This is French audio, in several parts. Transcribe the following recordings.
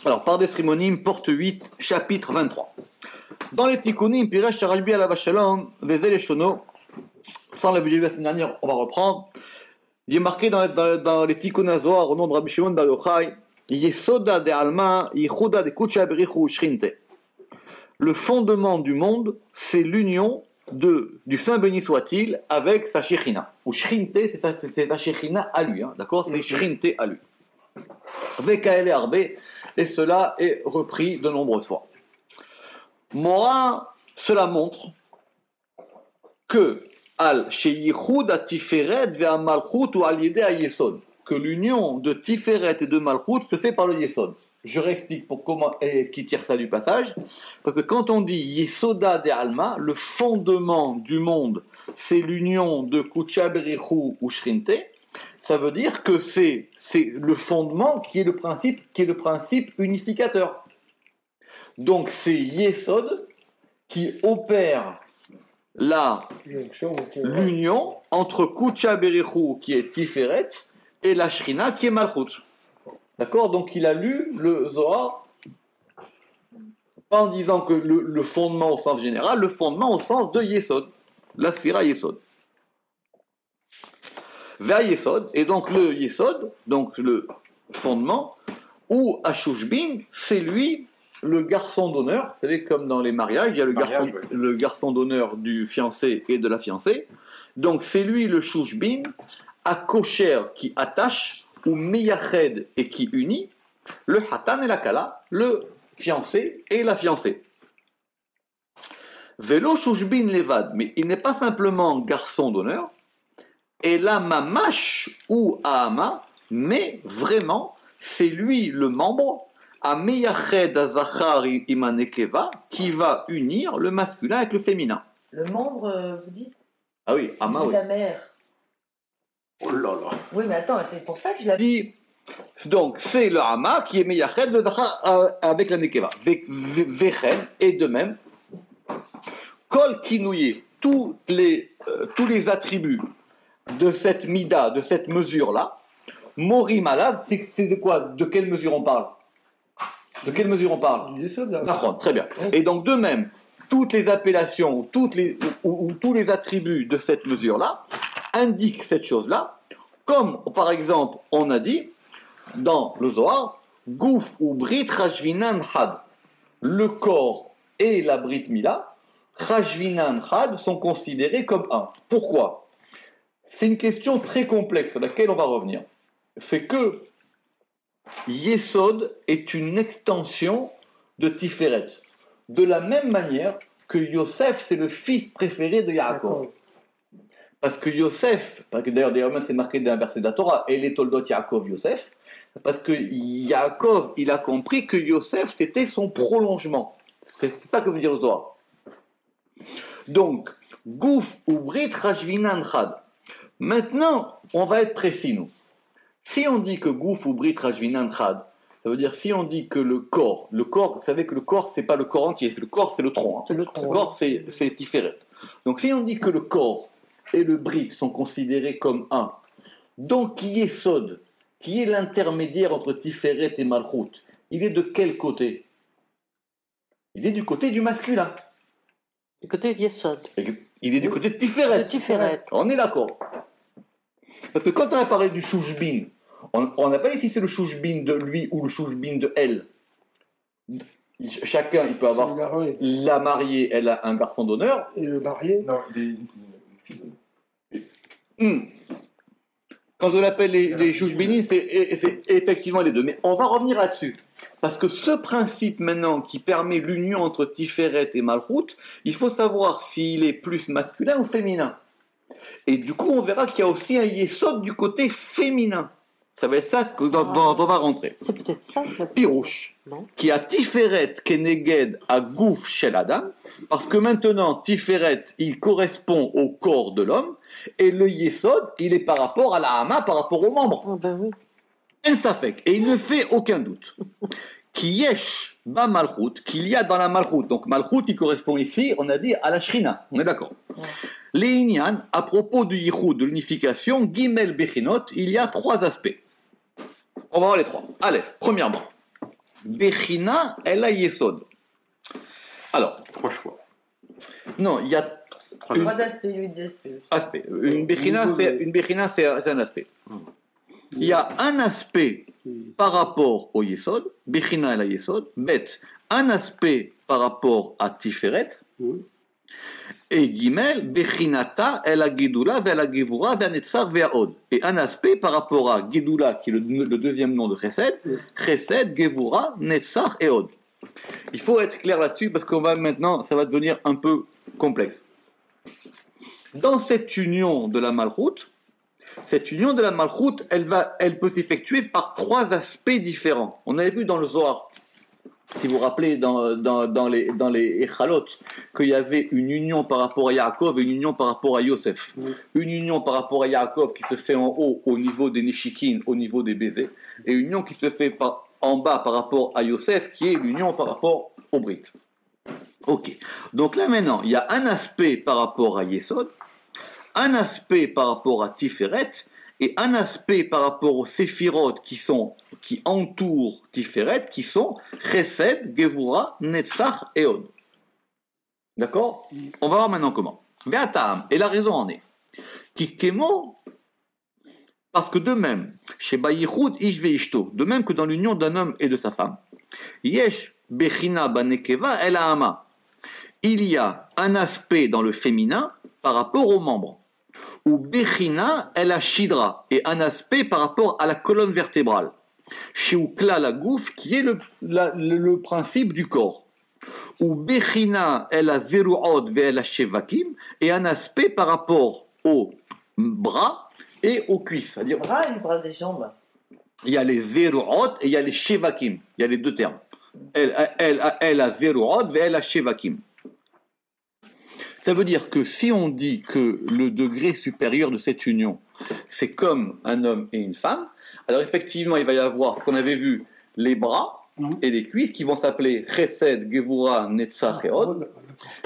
Alors, par des Srimonim, porte 8, chapitre 23. Dans les Tikkunim, Piresh Sharajbi Alav Shalom, Vezel et Shono, sans la vue de la semaine dernière, on va reprendre. Il est marqué dans les Tikkun HaZohar, au nom de Rabbi Shimon Bar Yochai, Yesoda de Alma, Yehuda de Kucha Berichu Shrinte. Le fondement du monde, c'est l'union du Saint béni soit-il avec sa Shechina. Ou Shrinte, c'est sa Shechina à lui, hein, d'accord? C'est Shrinte à lui. Vekaele Arbe, et cela est repris de nombreuses fois. Mora, cela montre que al sheyichud a tiferet ve'a malchut ou al yede a yesod, que l'union de tiferet et de malchut se fait par le yesod. Je réexplique pour comment est-ce qu'il tire ça du passage, parce que quand on dit yesoda de alma, le fondement du monde, c'est l'union de kucha berichu ou shrinte. Ça veut dire que c'est le fondement qui est le principe unificateur. Donc c'est Yesod qui opère l'union entre Kucha Berichu qui est Tiferet et la Shrina qui est Malchut. D'accord? Donc il a lu le Zohar pas en disant que le fondement au sens général, le fondement au sens de Yesod, la Sphira Yesod. Vers Yesod, et donc le Yesod, donc le fondement, ou Ashushbin, c'est lui le garçon d'honneur. Vous savez, comme dans les mariages, il y a le garçon d'honneur du fiancé et de la fiancée. Donc c'est lui le Shushbin, à Kosher qui attache, ou Meyached et qui unit, le Hatan et la Kala, le fiancé et la fiancée. Velo Shushbin Levad, mais il n'est pas simplement garçon d'honneur, et la mamash ou Ahama, mais vraiment, c'est lui le membre, à Meyached Azachar Imanekeva, qui va unir le masculin avec le féminin. Le membre, vous dites? Ah oui, Ama, oui. La mère. Oh là là. Oui, mais attends, c'est pour ça que je l'ai dit. Donc, c'est le Ama qui est Meyached le Zachar avec la Nekeva. Vechen, et de même, Kol Kinouye, tous les attributs de cette mida, de cette mesure-là, Morim Alav, c'est de quoi? De quelle mesure on parle? De quelle mesure on parle? Très bien. Et donc, de même, toutes les appellations ou tous les attributs de cette mesure-là indiquent cette chose-là, comme par exemple, on a dit dans le Zohar, Gouf ou Brit Rajvinan Had, le corps et la Brit Mila, Rajvinan Had sont considérés comme un. Pourquoi? C'est une question très complexe à laquelle on va revenir. C'est que Yesod est une extension de Tiferet. De la même manière que Yosef, c'est le fils préféré de Yaakov. Parce que Yosef, d'ailleurs même c'est marqué dans un verset de la Torah, et les Toldot Yaakov Yosef, parce que Yaakov, il a compris que Yosef, c'était son prolongement. C'est ça que veut dire le Zohar. Donc, Gouf ou Brit Rajvinan Chad. Maintenant, on va être précis, nous. Si on dit que Gouf ou Brit Rajvinan Chad, ça veut dire si on dit que le corps, vous savez que le corps, c'est pas le corps entier, le corps, c'est le tronc. Hein. Le corps, c'est Tiferet. Donc si on dit que le corps et le Brit sont considérés comme un, donc qui est Sod, qui est l'intermédiaire entre Tiferet et Malchut, il est de quel côté? Il est du côté du masculin. Du côté de Yesod. Il est du côté de Tiferet. De Tiferet. On est d'accord. Parce que quand on a parlé du Shushbin, on n'a pas dit si c'est le Shushbin de lui ou le Shushbin de elle. Chacun, il peut avoir... La mariée, elle a un garçon d'honneur. Et le marié? Non, Quand on appelle les Shushbinim, c'est effectivement les deux. Mais on va revenir là-dessus. Parce que ce principe maintenant qui permet l'union entre Tiferet et Malchut, il faut savoir s'il est plus masculin ou féminin. Et du coup, on verra qu'il y a aussi un Yesod du côté féminin. Ça va être ça dont on va rentrer. C'est peut-être ça. Pirouche, qui a Tiferet Keneged à Gouf Shel Adam, parce que maintenant, Tiferet, il correspond au corps de l'homme, et le Yesod, il est par rapport à la Hama, par rapport aux membres. Oh ben oui. En Safek, et il ne fait aucun doute. Qui yesh ba Malchut, qu'il y a dans la Malchut. Donc Malchut, il correspond ici, on a dit, à la Shrina. On est d'accord. Les Inyan, à propos du Yichud, de l'unification, Gimel Bechinot, il y a 3 aspects. On va voir les 3. Aleph, premièrement. Bechina, elle a Yesod. Alors, 3 choix. non, il y a Trois aspects, 8 aspects. Une Bechina, c'est un aspect. Il y a un aspect par rapport au Yesod, Bechina el Yesod, Bet, un aspect par rapport à Tiferet, et Gimel, Bechinata el Gidula, ve la Gevura, ve Netzar, ve Od. Et un aspect par rapport à Gidula, qui est le deuxième nom de Chesed, Chesed, Gevura, Netzar et Od. Il faut être clair là-dessus parce qu'on va maintenant, ça va devenir un peu complexe. Dans cette union de la Malchut, elle peut s'effectuer par 3 aspects différents. On avait vu dans le Zohar, si vous vous rappelez, dans les Echalot, qu'il y avait une union par rapport à Yaakov et une union par rapport à Yosef. Une union par rapport à Yaakov qui se fait en haut, au niveau des Neshikin, au niveau des baisers, et une union qui se fait en bas par rapport à Yosef, qui est l'union par rapport au Brit. Ok. Donc là maintenant, il y a un aspect par rapport à Yesod, un aspect par rapport à Tiferet, et un aspect par rapport aux Séphirot qui entourent Tiferet, qui sont Chesed, Gevura, Netzach et Od. D'accord? On va voir maintenant comment. Be'atam, et la raison en est. Kikemo, parce que de même, chez Bayichud Ish ve'ishto, de même que dans l'union d'un homme et de sa femme, Yesh Bechina banekeva el ha'ama, il y a un aspect dans le féminin par rapport aux membres. Ou Bechina el hashidra, et un aspect par rapport à la colonne vertébrale. Chez Ukla la gouf, qui est le principe du corps. Ou Bechina el hazeruot ve'el hashevakim, et un aspect par rapport aux bras et aux cuisses. C'est-à-dire, Bras et le bras des jambes. il y a les zeruot et il y a les shevakim. Il y a les deux termes. El hazeruot ve'el hashevakim. Ça veut dire que si on dit que le degré supérieur de cette union, c'est comme un homme et une femme, alors effectivement, il va y avoir ce qu'on avait vu, les bras et les cuisses qui vont s'appeler Chesed, Gevura, Netzach et Od.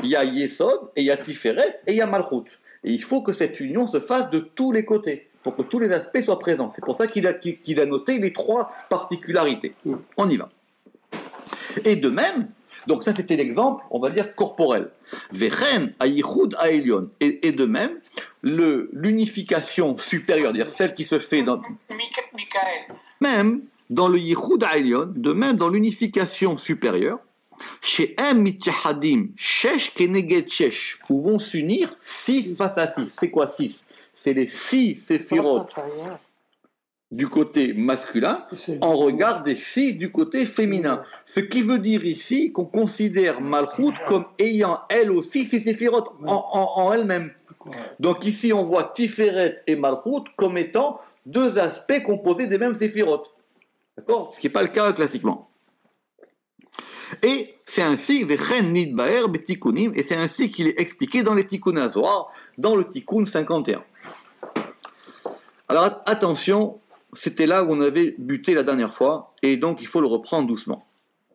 Il y a Yesod, et il y a Tiferet, et il y a Malchut. Et il faut que cette union se fasse de tous les côtés, pour que tous les aspects soient présents. C'est pour ça qu'il a noté les 3 particularités. On y va. Et de même, donc ça c'était l'exemple, on va dire corporel. Vechen ayichud aelion. Et de même, l'unification supérieure, c'est-à-dire celle qui se fait dans... Même dans le yichud aelion, de même dans l'unification supérieure, chez M mityahadim shesh keneged shesh, où vont s'unir 6 face à 6. C'est quoi 6? C'est les 6 séphirotes du côté masculin en regard des 6 du côté féminin. Ce qui veut dire ici qu'on considère Malchut comme ayant elle aussi ses séphirotes en elle-même. Donc ici on voit Tiferet et Malchut comme étant 2 aspects composés des mêmes séphirotes. D'accord? Ce qui n'est pas le cas classiquement. Et c'est ainsi, et c'est ainsi qu'il est expliqué dans les Tikkun HaZohar, dans le Tikkun 51. Alors attention, c'était là où on avait buté la dernière fois, et donc il faut le reprendre doucement.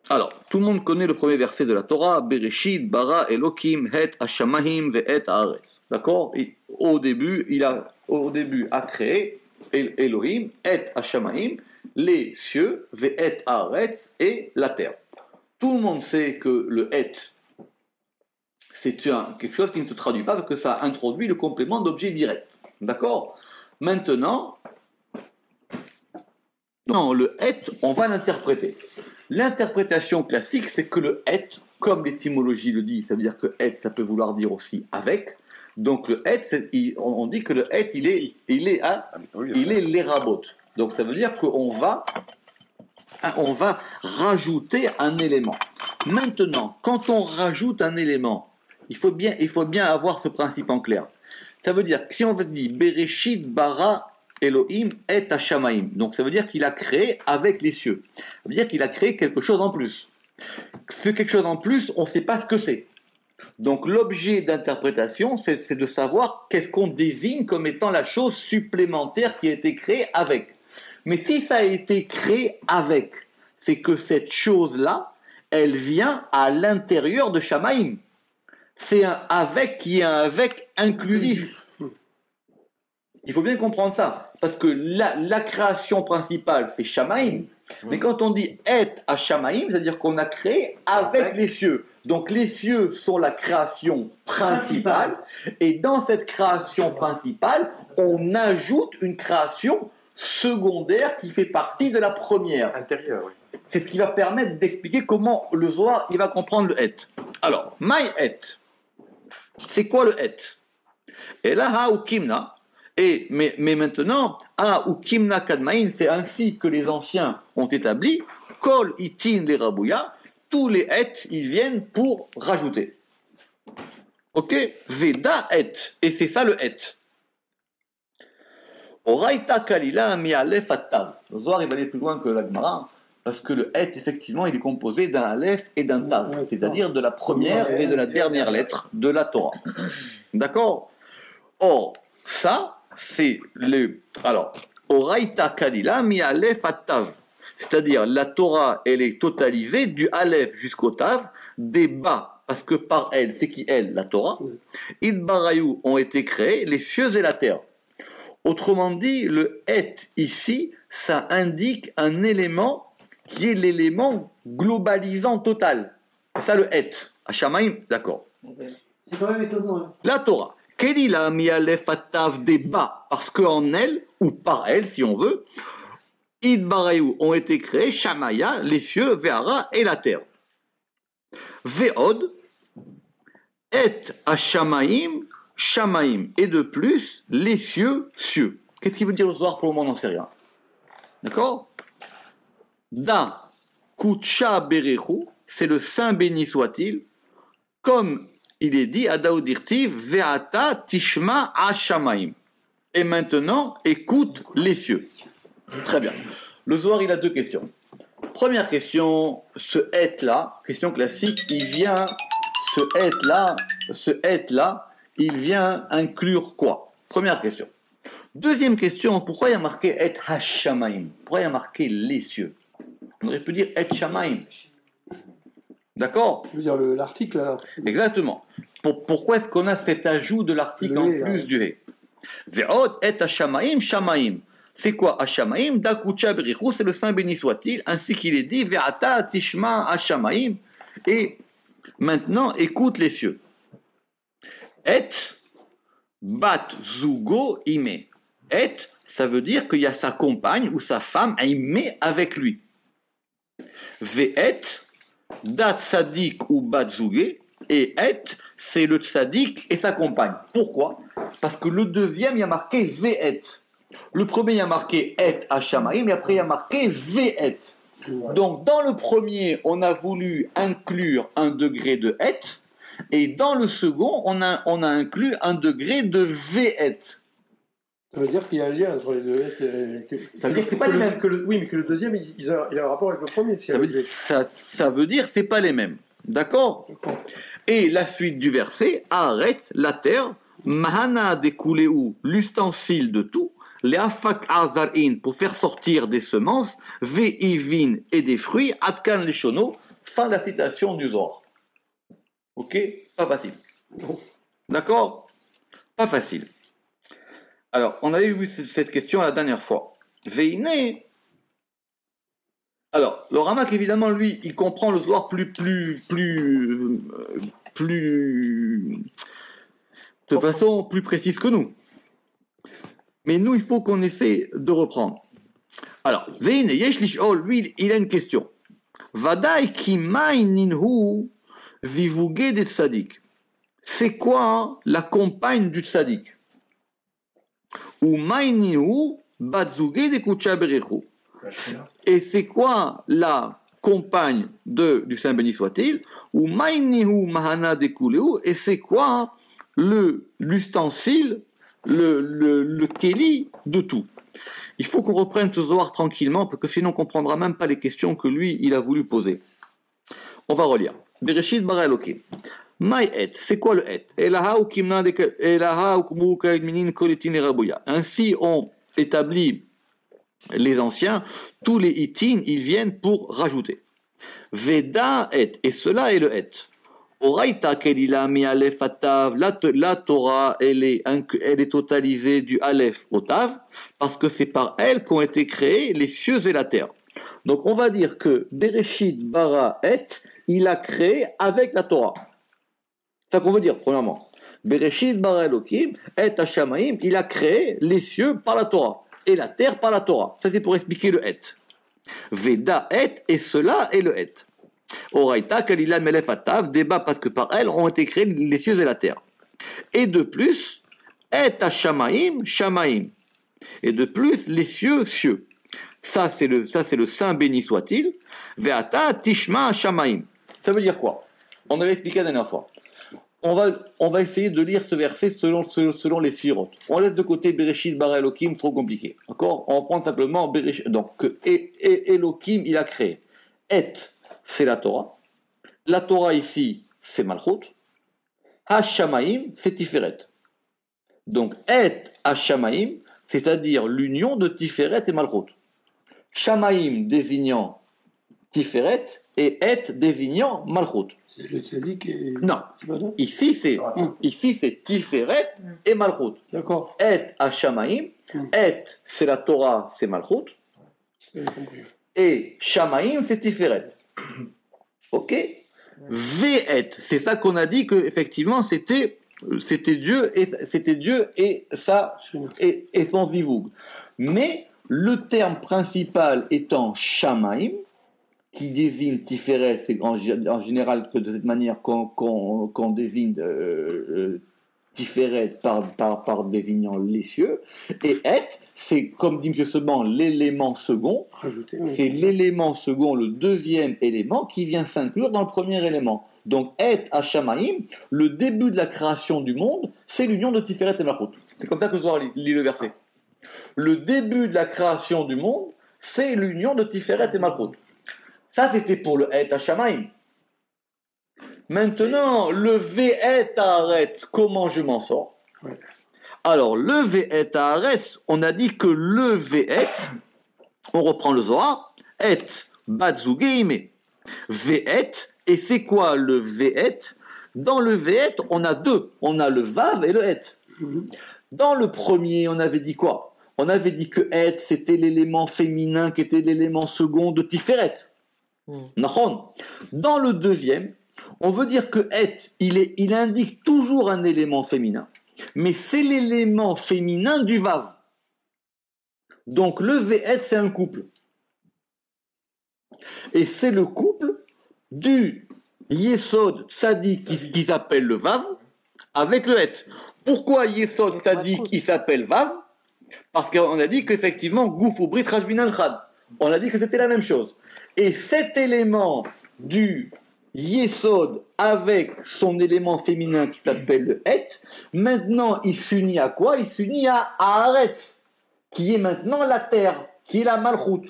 Alors, tout le monde connaît le premier verset de la Torah, Bereshit, bara, Elokim, het, hashamahim, ve'et, haaretz. D'accord? Au début, a créé Elohim, et, hashamahim, les cieux, ve'et, haaretz, et la terre. Tout le monde sait que le et, c'est quelque chose qui ne se traduit pas parce que ça introduit le complément d'objet direct. D'accord? Maintenant, le et, on va l'interpréter. L'interprétation classique, c'est que le et, comme l'étymologie le dit, ça veut dire que et, ça peut vouloir dire aussi avec. Donc le et, on dit que le et, il est l'érabot. Donc ça veut dire qu'on va rajouter un élément. Maintenant, quand on rajoute un élément, il faut bien avoir ce principe en clair. Ça veut dire que si on dit Bereshit bara Elohim et Hashamaim, donc ça veut dire qu'il a créé avec les cieux. Ça veut dire qu'il a créé quelque chose en plus. Ce quelque chose en plus, on ne sait pas ce que c'est. Donc l'objet d'interprétation, c'est de savoir qu'est-ce qu'on désigne comme étant la chose supplémentaire qui a été créée avec. Mais si ça a été créé avec, c'est que cette chose-là, elle vient à l'intérieur de Shamaim. C'est un avec qui est un avec inclusif. Il faut bien comprendre ça. Parce que la création principale, c'est Shamaim, Mais quand on dit et Hashamaim, c'est-à-dire qu'on a créé avec les cieux. Donc les cieux sont la création principale. Et dans cette création principale, on ajoute une création secondaire qui fait partie de la première. Intérieure, oui. C'est ce qui va permettre d'expliquer comment le Zohar il va comprendre le et. Alors, my et. C'est quoi le et? Et là, ha ou kimna. Mais maintenant, ha ou kimna kadmaïn, c'est ainsi que les anciens ont établi. Kol itin les rabouya. Tous les et, ils viennent pour rajouter. Ok? Veda et. Et c'est ça le et. Oraita kalila mi alef atav. Le Zohar il va aller plus loin que la Gemara. Parce que le et, effectivement, il est composé d'un aleph et d'un tav, c'est-à-dire de la première et de la dernière lettre de la Torah. D'accord? Or, ça, c'est le... Alors, Oraita kalila mi aleph tav. C'est-à-dire, la Torah, elle est totalisée du aleph jusqu'au tav, des bas, parce que par elle, c'est qui elle? La Torah. Idbarayou ont été créés les cieux et la terre. Autrement dit, le et ici, ça indique un élément qui est l'élément globalisant total. C'est ça le et. Hashamaim, d'accord. C'est quand même étonnant. Hein. La Torah. Kelila mi alef atav des bas, parce qu'en elle, ou par elle, si on veut, Idbarayou ont été créés, Shamaya, les cieux, Ve'ara et la terre. Ve'od, et Hashamaim, Shamaim, et de plus, les cieux, cieux. Qu'est-ce qu'il veut dire le soir? Pour le moment, on n'en sait rien. D'accord? Da Kucha Berechu, c'est le Saint béni soit-il, comme il est dit à Daoudirtiv, Ve'ata Tishma Hashamaim. Et maintenant, écoute les cieux. Très bien. Le Zohar, il a deux questions. Première question, ce être-là, question classique, il vient, ce être-là, il vient inclure quoi? Première question. Deuxième question, pourquoi il y a marqué et Hashamaim? Pourquoi il y a marqué les cieux? On aurait pu dire et Shamaim. D'accord? Je veux dire l'article là. Exactement. Pourquoi est-ce qu'on a cet ajout de l'article en plus du He? Ve'od et Hashamaim, Shamaim. C'est quoi Hashamaim? Dakucha Berichu, c'est le Saint béni soit-il, ainsi qu'il est dit Ve'ata Tishma Hashamaim. Et maintenant, écoute les cieux. Et bat zugo ime. Et, ça veut dire qu'il y a sa compagne ou sa femme ime avec lui. Ve'et dat sadik ou bat zugé. Et et, c'est le tzadik et sa compagne. Pourquoi? Parce que le deuxième, il y a marqué ve'et. Le premier, il y a marqué et Hashamaim, et après, il y a marqué ve'et. Donc, dans le premier, on a voulu inclure un degré de et, et dans le second, on a inclus un degré de ve'et. Ça veut dire qu'il y a un lien entre les deux. Ça veut dire que c'est pas les mêmes. Oui, mais que le deuxième, il a un rapport avec le premier. Ça veut dire que c'est pas les mêmes. D'accord? Et la suite du verset, arrête la terre, mahana découlé où l'ustensile de tout, les afak azarin pour faire sortir des semences, ve'ivin et des fruits, atkan les shono, fin de la citation du Zohar. Ok? Pas facile. D'accord? Pas facile. Alors, on avait vu cette question la dernière fois. Veine. Alors, le Ramak, évidemment, lui, il comprend le Zohar de façon plus précise que nous. Mais nous, il faut qu'on essaie de reprendre. Alors, Veine, Yesh Lishol, lui, il a une question. Vadai ki ninhu zivuge de tzadik. C'est quoi la compagne du tzadik? Ou mainihu batzuge de kucha berechu. Et c'est quoi la compagne du Saint béni soit-il? Ou mainihu mahana de kuleu. Et c'est quoi l'ustensile, le keli de tout? Il faut qu'on reprenne ce Zohar tranquillement, parce que sinon on ne comprendra même pas les questions que lui, il a voulu poser. On va relire. Bereshit bara Elokim. My et, c'est quoi le et? Ainsi ont établi les anciens, tous les itin, ils viennent pour rajouter. Veda et cela est le et. Oraita kelila mi alef atav, la Torah, elle est totalisée du alef au tav, parce que c'est par elle qu'ont été créés les cieux et la terre. Donc on va dire que Bereshit bara et, il a créé avec la Torah. C'est ça qu'on veut dire, premièrement. Bereshit bara Elokim et Hashamaim, il a créé les cieux par la Torah et la terre par la Torah. Ça c'est pour expliquer le et. Veda et cela est le et. Oraita kalila melef atav, débat parce que par elle ont été créés les cieux et la terre. Et de plus, et Hashamaim, Shamaim. Et de plus, les cieux, cieux. Ça c'est le Saint béni soit-il. Veata tishma Hashamaim. Ça veut dire quoi? On avait expliqué la dernière fois. On va essayer de lire ce verset selon les sirotes. On laisse de côté Bereshit bara Elokim, trop compliqué. D'accord? On va prendre simplement Bereshit. Donc, Elokim, il a créé. Et, c'est la Torah. La Torah ici, c'est Malchut. Hashamaim, c'est Tiferet. Donc, Et Hashamaim, c'est-à-dire l'union de Tiferet et Malchut. Shamaim désignant Tiferet et Et désignant Malchut. C'est le tzaddik et... Non. C'est pas ça? Ici c'est Tiferet et Malchut. D'accord. Et Hashamaim. Et c'est la Torah, c'est Malchut. J'ai compris. Et Shamaim c'est Tiferet. Ok. Ve'et, c'est ça qu'on a dit que effectivement c'était Dieu et son zivug. Mais le terme principal étant Shamaim, qui désigne Tiferet, c'est en général que de cette manière qu'on désigne Tiferet par désignant les cieux, et Et, c'est comme dit M. Seban, l'élément second, c'est l'élément second, le deuxième élément qui vient s'inclure dans le premier élément. Donc Et Hashamaim, le début de la création du monde, c'est l'union de Tiferet et Malchut. C'est comme ça que Zohar lit le verset. Le début de la création du monde, c'est l'union de Tiferet et Malchut. Ça, c'était pour le Et Hashamaim. Maintenant, le Ve'et Haaretz, comment je m'en sors? Alors, le Ve'et Haaretz, on a dit que le Ve'et, on reprend le Zohar, Et, Bat Zugeime. Ve'et, et c'est quoi le Ve'et? Dans le Ve'et, on a deux. On a le Vav et le Et. Dans le premier, on avait dit quoi? On avait dit que Et, c'était l'élément féminin qui était l'élément second de Tiferet. Dans le deuxième, on veut dire que Et, il indique toujours un élément féminin, mais c'est l'élément féminin du Vav. Donc le Ve'et, c'est un couple. Et c'est le couple du Yesod Tzadik qui s'appelle le Vav avec le Et. Pourquoi Yesod Tzadik qui s'appelle Vav? Parce qu'on a dit qu'effectivement, Gouf ou Brit Rajbinan Chad. On a dit que c'était la même chose. Et cet élément du Yesod avec son élément féminin qui s'appelle le Et, maintenant il s'unit à quoi? Il s'unit à Haaretz, qui est maintenant la terre, qui est la Malchut.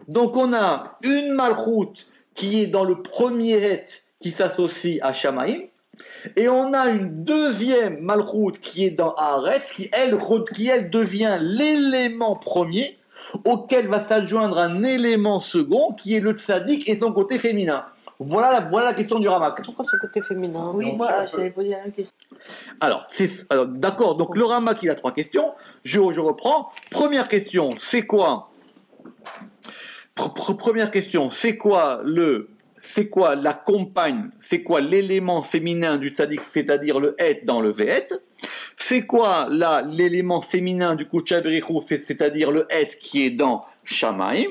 Donc on a une Malchut qui est dans le premier Et qui s'associe à Shamaim, et on a une deuxième Malchut qui est dans Haaretz, qui elle devient l'élément premier auquel va s'adjoindre un élément second qui est le tzaddik et son côté féminin. Voilà la question du Ramak. Pourquoi ce côté féminin? Oui, moi, j'avais posé la même question. Alors, d'accord, donc le Ramak il a trois questions. Je reprends. Première question, c'est quoi? Première question, c'est quoi la compagne, c'est quoi l'élément féminin du tzaddik, c'est-à-dire le Et dans le Ve'et? C'est quoi l'élément féminin du Kucha Berichou, c'est-à-dire le Et qui est dans Shamaim?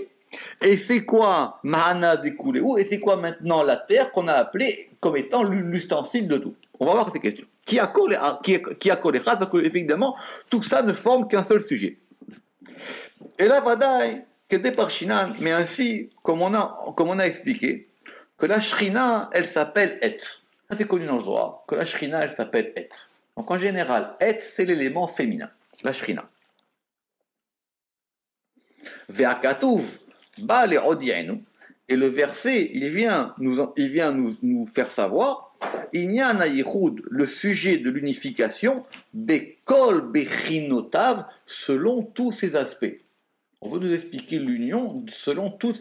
Et c'est quoi Mahana Dekuleu? Et c'est quoi maintenant la terre qu'on a appelée comme étant l'ustensile de tout? On va voir ces questions. Qui a collé parce que évidemment tout ça ne forme qu'un seul sujet. Et là, Vadaï, que des Parchinan, mais ainsi, comme on a expliqué, que la Shrina, elle s'appelle Et. Ça c'est connu dans le Zohar, que la Shrina, elle s'appelle Et. Donc en général, Et, c'est l'élément féminin, la Shrina. Ve'akatuv, ba le'odienu. Et le verset, il vient nous faire savoir, Inyan hayichud, le sujet de l'unification, bekol bechinotav, selon tous ses aspects. On veut nous expliquer l'union selon toutes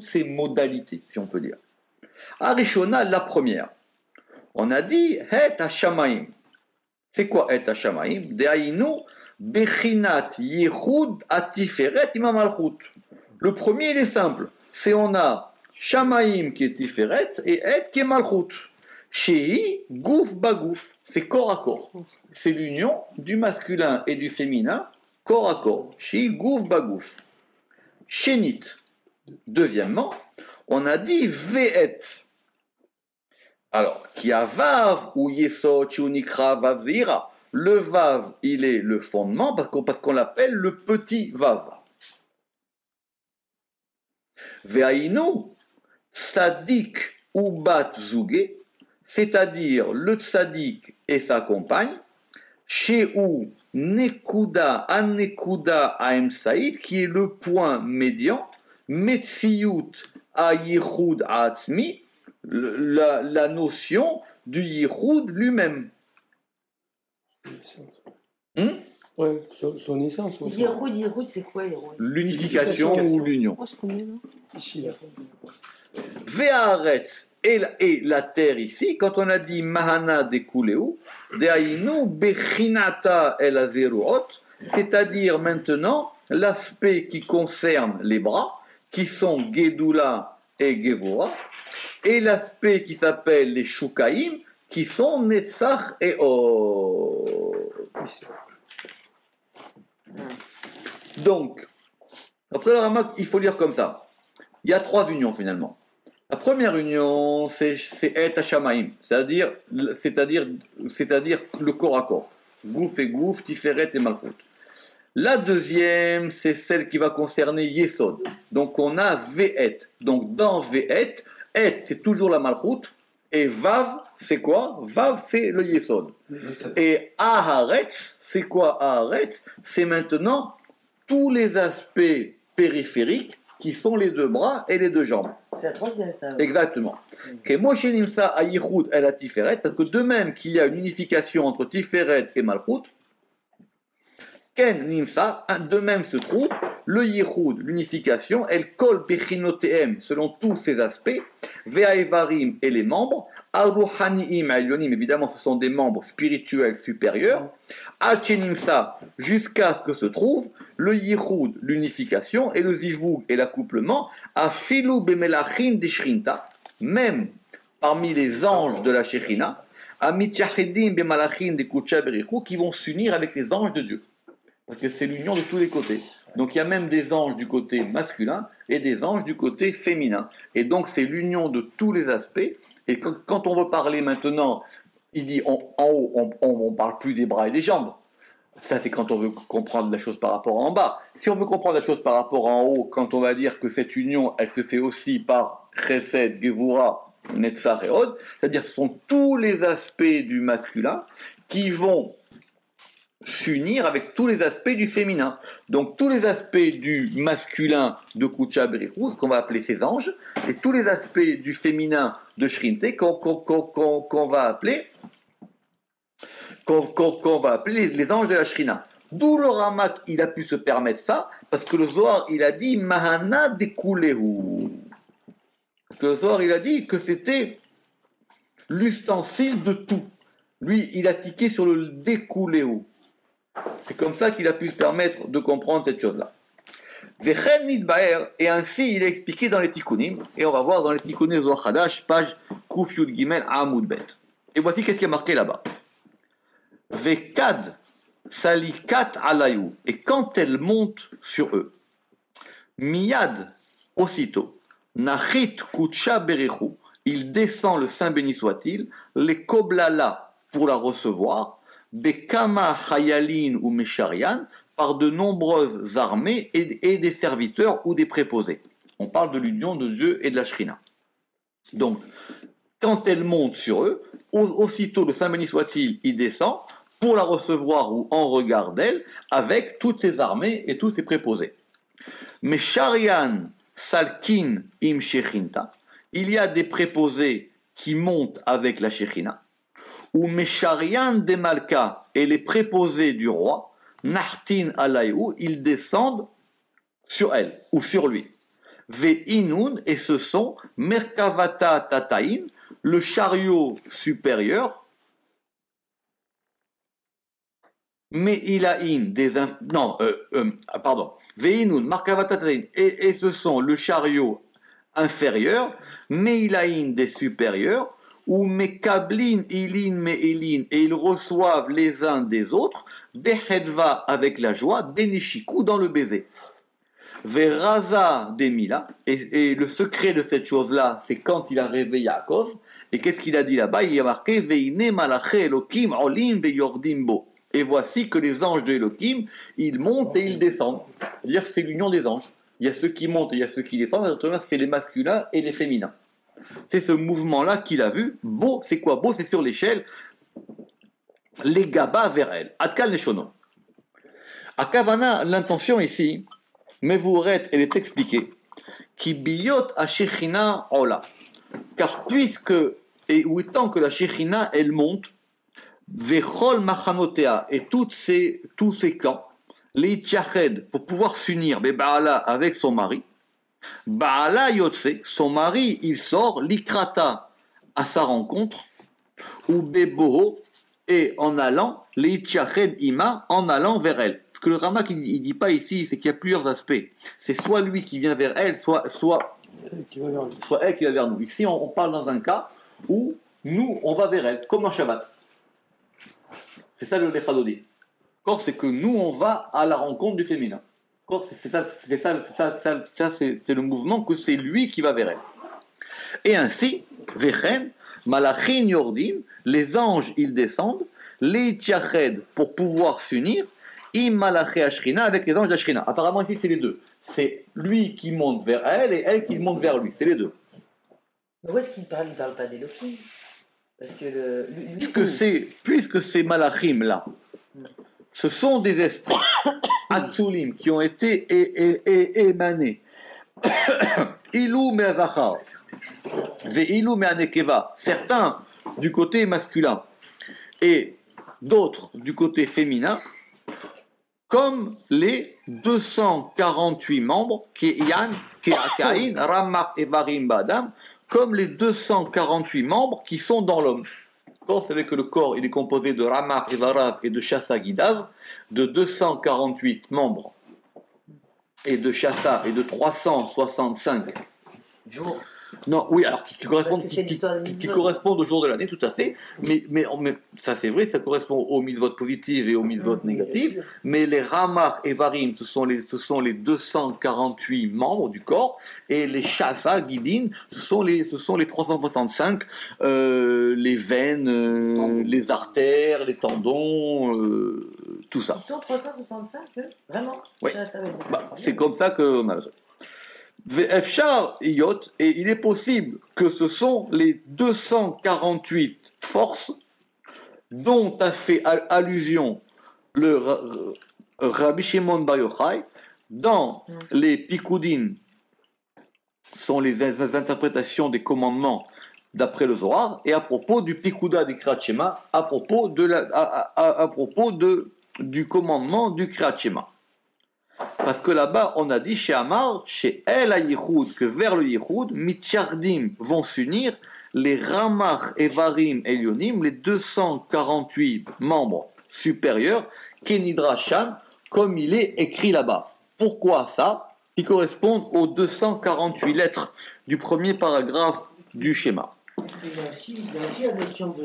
ces modalités, si on peut dire. Arishona, la première. On a dit, Het Hashamaim. C'est quoi Et Hashamaim? De'ainu bechinat yichud atiferet imam malchut. Le premier, il est simple. C'est on a Shamaim qui est Tiferet et Et qui est Malchut. Shei, Gouf, Bagouf. C'est corps à corps. C'est l'union du masculin et du féminin, corps à corps. Shei, Gouf, Bagouf. Shenit. Deuxièmement, on a dit Ve'et. Alors, qui a Vav ou Yesod, Chunikra, Vav, Zira. Le Vav, il est le fondement parce qu'on l'appelle le petit Vav. Ve'ainu, Tzadik ou Bat Zougé, c'est-à-dire le Tzadik et sa compagne, Shehu Nekuda Anekuda Aem Saïd, qui est le point médian, Metziyut Ayichud Atzmi, la notion du Yichud lui-même. Ouais, son essence. Yiroud, c'est quoi Yiroud? L'unification ou l'union. Moi, je connais, non? Ici, là. Ve'aretz et la terre ici, quand on a dit Mahana de Kuleu, Deainu Bechinata el Azeruot, c'est-à-dire maintenant l'aspect qui concerne les bras, qui sont Gedula et Gevora, et l'aspect qui s'appelle les Shukaim, qui sont Netzach et Od. Donc, après le Ramak, il faut lire comme ça. Il y a trois unions finalement. La première union, c'est Et Hashamaim, c'est-à-dire le corps à corps. Gouf et Gouf, Tiferet et Malchut. La deuxième, c'est celle qui va concerner Yesod. Donc on a Ve'et. Donc dans Ve'et, Et c'est toujours la Malchut. Et Vav, c'est quoi? Vav, c'est le Yesod. Et Aharetz, c'est quoi Aharetz? C'est maintenant tous les aspects périphériques qui sont les deux bras et les deux jambes. C'est la troisième, ça. Exactement. Que Moshe Nimsa a Yichud et la Tiferet, parce que de même qu'il y a une unification entre Tiferet et Malchut, Ken Nimsa, de même se trouve le Yichud, l'unification, elle colle Bechinoteem selon tous ses aspects, Ve'aevarim et les membres, Aruhaniim Elyonim, évidemment ce sont des membres spirituels supérieurs, Achenimsa, jusqu'à ce que se trouve le Yichud, l'unification, et le Zivug et l'accouplement, Afilu Bemelachin Deshrinta, même parmi les anges de la Shekhinah, Amityachedim Bemalachin de Kucha Berichu, qui vont s'unir avec les anges de Dieu. Parce que c'est l'union de tous les côtés. Donc il y a même des anges du côté masculin et des anges du côté féminin. Et donc c'est l'union de tous les aspects. Et quand on veut parler maintenant, il dit en haut, on ne parle plus des bras et des jambes. Ça c'est quand on veut comprendre la chose par rapport à en bas. Si on veut comprendre la chose par rapport à en haut, quand on va dire que cette union, elle se fait aussi par Chesed, Gevura, Netzach et Od, c'est-à-dire ce sont tous les aspects du masculin qui vont s'unir avec tous les aspects du féminin. Donc tous les aspects du masculin de Kucha Berichou, ce qu'on va appeler ses anges, et tous les aspects du féminin de Shrinte qu'on va appeler les anges de la Shrina. D'où le Ramak, il a pu se permettre ça, parce que le Zohar, il a dit Mahana Dekulehu. Le Zohar, il a dit que c'était l'ustensile de tout. Lui, il a tiqué sur le Dekulehu. C'est comme ça qu'il a pu se permettre de comprendre cette chose-là. Vechen Nidbaer, et ainsi il est expliqué dans les Tikkunim, et on va voir dans les Tikkunim Zohar Hadash, page Kuf Yud Gimel Amud Bet. Et voici qu'est-ce qui est marqué là-bas. Vekad Salikat Alayou, et quand elle monte sur eux, Miyad, aussitôt, Nachit Kutsha Berichu, il descend le Saint béni soit-il, les Koblala pour la recevoir, Bekama Chayalin ou Mesharian, par de nombreuses armées et des serviteurs ou des préposés. On parle de l'union de Dieu et de la Shrina. Donc, quand elle monte sur eux, aussitôt le Saint béni soit-il, il descend pour la recevoir ou en regard d'elle, avec toutes ses armées et tous ses préposés. Mesharian Salkin im Shechinta, il y a des préposés qui montent avec la Shechina, ou Mesharian de Malka et les préposés du roi, Nartin Alayou, ils descendent sur elle ou sur lui. Ve'inun, et ce sont Merkavata Tataïn, le chariot supérieur, mais il a in Veinun, Markavatatain, et ce sont le chariot inférieur, mais il a in des supérieurs, ou Mekablin, Ilin, Meilin, et ils reçoivent les uns des autres, Behedva avec la joie, Benishiku dans le baiser. Veraza Demila, et le secret de cette chose-là, c'est quand il a rêvé Yaakov, et qu'est-ce qu'il a dit là-bas? Il a marqué Veine Malache Elokim Olim Veyordimbo. Et voici que les anges de Elohim, ils montent et ils descendent. C'est-à-dire c'est l'union des anges. Il y a ceux qui montent et il y a ceux qui descendent. C'est les masculins et les féminins. C'est ce mouvement-là qu'il a vu. Beau, c'est quoi beau? C'est sur l'échelle. Les gabas vers elle. Adkal Neshono. À Kavana, l'intention ici, Mevouret, elle est expliquée. Qui biyot a Shechina Ola. Car puisque, et tant que la Shechina, elle monte, Vechol Machanotea, et tous ces camps, les Tchached, pour pouvoir s'unir, Baala avec son mari, Baala Yotse, son mari, il sort, Likrata, à sa rencontre, ou Beboho, et en allant, les Tchached Ima, en allant vers elle. Ce que le Ramak, il dit pas ici, c'est qu'il y a plusieurs aspects. C'est soit lui qui vient vers elle, soit elle qui va vers nous. Ici, on parle dans un cas où nous, on va vers elle, comme en Shabbat. C'est ça le Lechadodi. C'est que nous, on va à la rencontre du féminin. C'est le mouvement que c'est lui qui va vers elle. Et ainsi, Vechen, Malachin Yordin, les anges, ils descendent, les Tchached, pour pouvoir s'unir, Im Malaché Ashrina, avec les anges d'Ashrina. Apparemment, ici, c'est les deux. C'est lui qui monte vers elle et elle qui monte vers lui. C'est les deux. Mais où est-ce qu'il parle? Il ne parle pas d'Elohim. Parce que puisque ces malachim là, ce sont des esprits Atzulim qui ont été émanés. Ilou me'azachar, ve'ilou me'anekeva, certains du côté masculin et d'autres du côté féminin, comme les 248 membres qui Yann, qui Kain, Ramach et Varim Badam, comme les 248 membres qui sont dans l'homme. Vous savez que le corps il est composé de Ramach et Varav et de Shassa Gidav, de 248 membres et de Shassa et de 365 jours. Non, oui, alors qui correspondent au jour de l'année, tout à fait. Mais ça c'est vrai, ça correspond aux mitzvot positives et aux mitzvot négatives. Mais les Ramach et Varim, ce sont les 248 membres du corps, et les Shasa, Gidin, ce sont les 365, les veines, les artères, les tendons, tout ça. Ils sont 365, vraiment? Oui. C'est comme ça qu'on a. V'efshar iyot, et il est possible que ce sont les 248 forces dont a fait allusion le Rabbi Shimon Bar Yochai dans les Pikoudin, sont les interprétations des commandements d'après le Zohar, et à propos du Pikouda du Kriyat Shema, à propos du commandement du Kriyat Shema. Parce que là-bas, on a dit chez Amar, chez El HaYichud, que vers le Yichud, Mitchardim vont s'unir les Ramach, Evarim, Elionim, les 248 membres supérieurs, Kenidra Sham, comme il est écrit là-bas. Pourquoi ça? Qui correspondent aux 248 lettres du premier paragraphe du schéma. Il y a aussi un exemple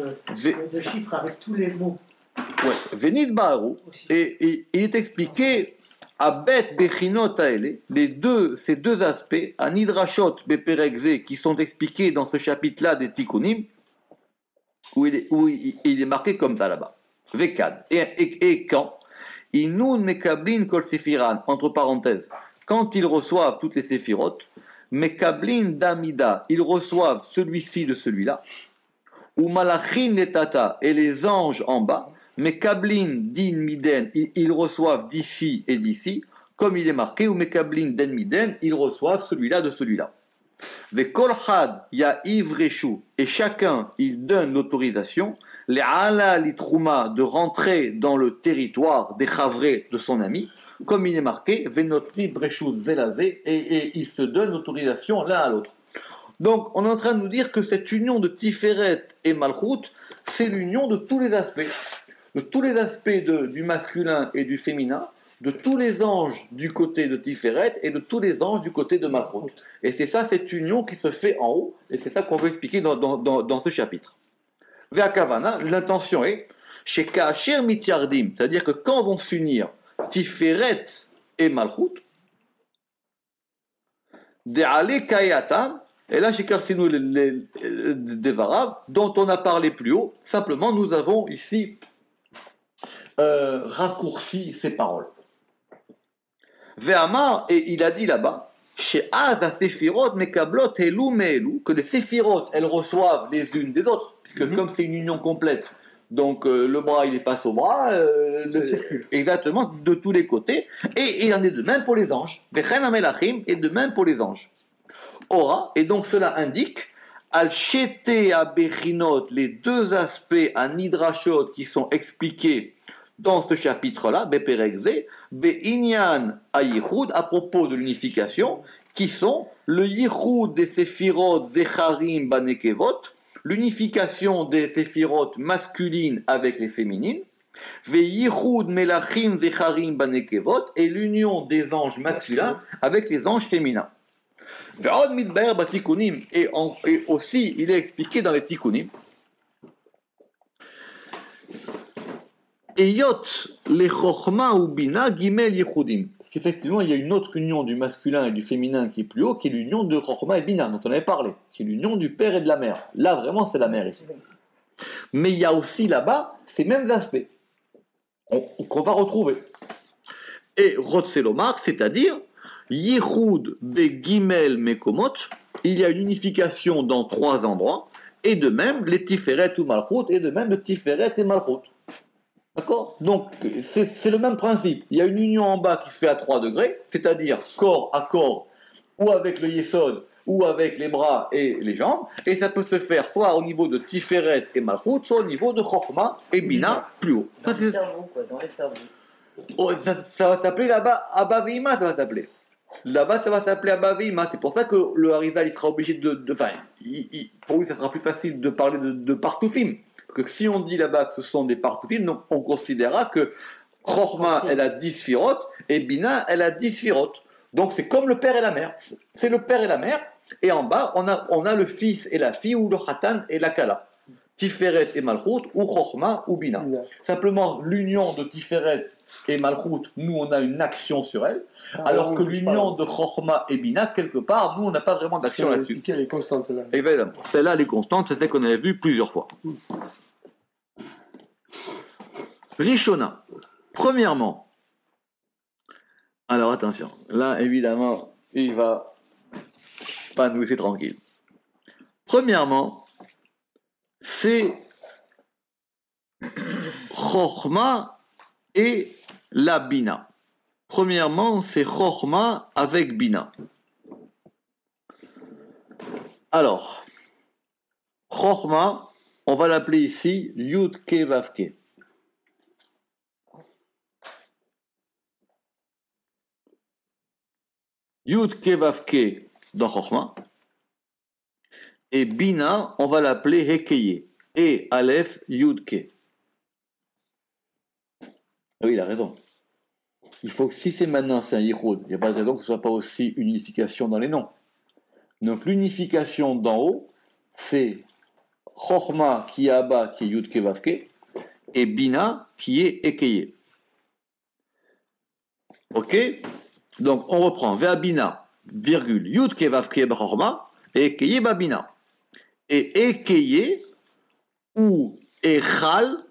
de chiffres avec tous les mots. Ouais, Venid Baharu, et il est expliqué Abet Bechinot Aele, ces deux aspects, à Nidrashot Beperekze, qui sont expliqués dans ce chapitre-là des Tikkunim, où il est marqué comme ça là-bas. Vekad. Et quand Inun Mekablin Kol Sefiran, entre parenthèses, quand ils reçoivent toutes les séphirotes, Mekablin Damida, ils reçoivent celui-ci de celui-là, ou Malachin Netata, et les anges en bas, Mekablin din miden, ils reçoivent d'ici et d'ici, comme il est marqué, ou Mekablin den miden, ils reçoivent celui-là de celui-là. Vekol had ya'iv reshu, et chacun il donne l'autorisation, les ala litrouma, de rentrer dans le territoire des chavrés de son ami, comme il est marqué, venotli breshu zelazé, et il se donne l'autorisation l'un à l'autre. Donc, on est en train de nous dire que cette union de Tiferet et Malchut, c'est l'union de tous les aspects. de tous les aspects du masculin et du féminin, de tous les anges du côté de Tiferet et de tous les anges du côté de Malchut. Et c'est ça, cette union qui se fait en haut, et c'est ça qu'on veut expliquer dans ce chapitre. Ve'akavana, l'intention est chez Ka'asher Mityardim, c'est-à-dire que quand vont s'unir Tiferet et Malchut, De'ale Kayatam, et là chez Karsinu Devarav, dont on a parlé plus haut, simplement nous avons ici raccourci ces paroles. Ve'amar, et il a dit là-bas, chez Az Sephirot Mekablot Elu Me'elu, que les Sephirot elles reçoivent les unes des autres, puisque comme c'est une union complète, donc le bras il est face au bras, exactement, de tous les côtés, et il en est de même pour les anges. Vechen Amelachim, et de même pour les anges. Ora, et donc cela indique, Al-Shete Abechinot, les deux aspects à Nidrashot qui sont expliqués dans ce chapitre-là, Beperekze, Be'inyan Ayichud, à propos de l'unification, qui sont le Yichud des Séphirot Zecharim Banekevot, l'unification des Séphirot masculines avec les féminines, Ve'yichud Melachim Zecharim Banekevot, et l'union des anges masculins avec les anges féminins. Ve'od Midber Batikunim, et aussi il est expliqué dans les Tikunim, Eyot le Chochma ou Bina Gimel Yichudim. Parce qu'effectivement, il y a une autre union du masculin et du féminin qui est plus haut, qui est l'union de Chochma et Bina, dont on avait parlé, qui est l'union du père et de la mère. Là, vraiment, c'est la mère ici. Mais il y a aussi là-bas ces mêmes aspects qu'on va retrouver. Et Rotselomar, c'est-à-dire Yichud be Gimel Mekomot, il y a une unification dans 3 endroits, et de même les Tiferet ou Malchut, et de même le Tiferet et Malchut. D'accord? Donc, c'est le même principe. Il y a une union en bas qui se fait à 3 degrés, c'est-à-dire corps à corps, ou avec le yesod, ou avec les bras et les jambes, et ça peut se faire soit au niveau de Tiferet et Malchut, soit au niveau de Chochma et Bina, plus haut. Dans les cerveaux, quoi, dans les cerveaux. Oh, ça va s'appeler là-bas, Abba Veima, ça va s'appeler. Là-bas, ça va s'appeler Abba Veima. C'est pour ça que le Harizal, il sera obligé pour lui, ça sera plus facile de parler de Partoufim. Que si on dit là-bas que ce sont des Partoufim, donc on considérera que Chochma, elle a 10 Sphirot, et Bina, elle a 10 Sphirot. Donc c'est comme le père et la mère. C'est le père et la mère, et en bas, on a le fils et la fille, ou le Khatan et la Kala. Tiferet et Malchut, ou Chochma, ou Bina. Simplement, l'union de Tiferet et Malchut, nous, on a une action sur elle, alors que l'union de Chochma et Bina, quelque part, nous, on n'a pas vraiment d'action là-dessus. Elle est constante, celle-là. Évidemment. Celle-là, elle est constante, c'est celle qu'on avait vue plusieurs fois. Rishona. Premièrement, alors attention, là, évidemment, il va pas nous laisser tranquille. Premièrement, c'est Chochma et la Bina. Premièrement, c'est Chochma avec Bina. Alors, Chochma, on va l'appeler ici Yud Ke Vav Ke. Yud Ke Vav Ke dans Chochma. Et Bina, on va l'appeler Hekeye. Et Aleph Yud Ke. Oui, il a raison. Il faut que si c'est maintenant c'est un Yichud, il n'y a pas de raison que ce ne soit pas aussi une unification dans les noms. Donc l'unification d'en haut, c'est Chochma qui est Abba, qui est Yud Ke Vav Ke, et Bina qui est Ekeye. Ok? Donc on reprend Vea Bina, virgule, Yud Ke Vav Ke Chochma, et Ekeye Babina. Et Ekeye ou Echal,